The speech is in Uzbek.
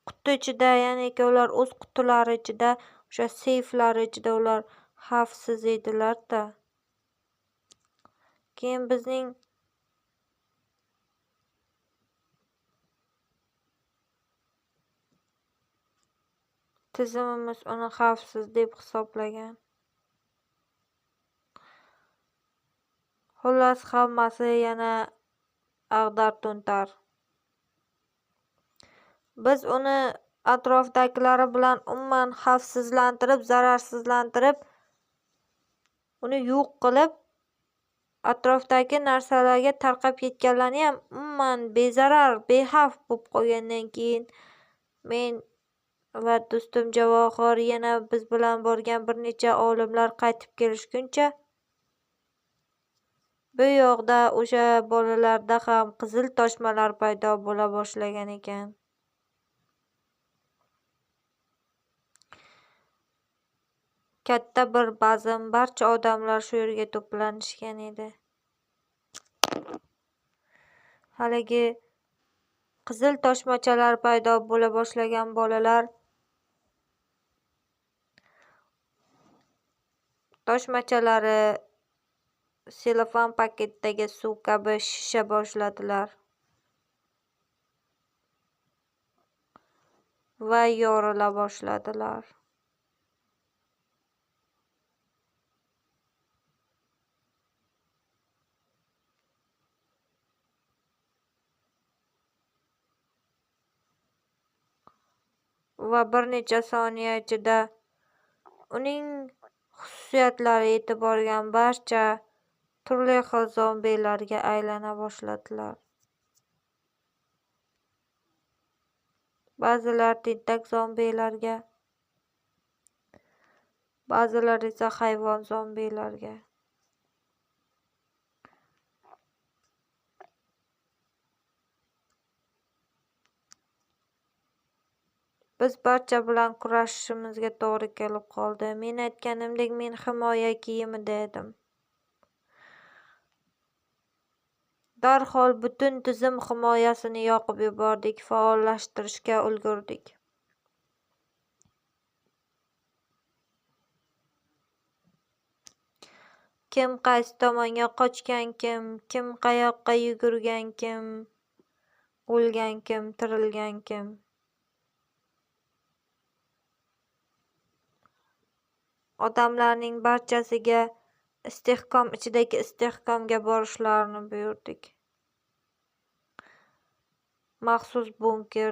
quti ichida, ya'niki ular o'z qutilari ichida, o'sha seyflari ichida ular xavfsiz edilar-da. Keyin bizning tizimimiz uni xavfsiz deb hisoblagan. Xullas, hammasi yana ag'dar-to'ntar. Biz uni atrofdagilari bilan umuman xavfsizlantirib, zararsizlantirib, uni yo'q qilib, atrofdagi narsalarga tarqab ketganlarni ham umuman bezarar, bexavf bo'lib qolgandan keyin men va do'stim Javohir yana biz bilan borgan bir necha olimlar qaytib kelishguncha bu yoqda o'sha bolalarda ham qizil toshmalar paydo bo'la boshlagan ekan. Katta bir bazm, barcha odamlar shu yerga to'planishgan edi. Haligi qizil toshmachalar paydo bo'la boshlagan bolalar toshmachalari selofan paketdagi suv kabi shisha boshladilar va yorila boshladilar. Va bir necha soniya ichida uning xususiyatlari yetib borgan barcha turli xil zombilarga aylana boshladilar. Ba'zilar tentak zombilarga, ba'zilar esa hayvon zombilarga. Biz barcha bilan kurashishimizga to'g'ri kelib qoldi. Men aytganimdek, men himoya kiyimida edim. Darhol butun tizim himoyasini yoqib yubordik, faollashtirishga ulgurdik. Kim qaysi tomonga qochgan kim qayoqqa yugurgan kim, o'lgan kim, tirilgan kim. Odamlarning barchasiga istehkom ichidagi istehkomga borishlarini buyurdik. Maxsus bunker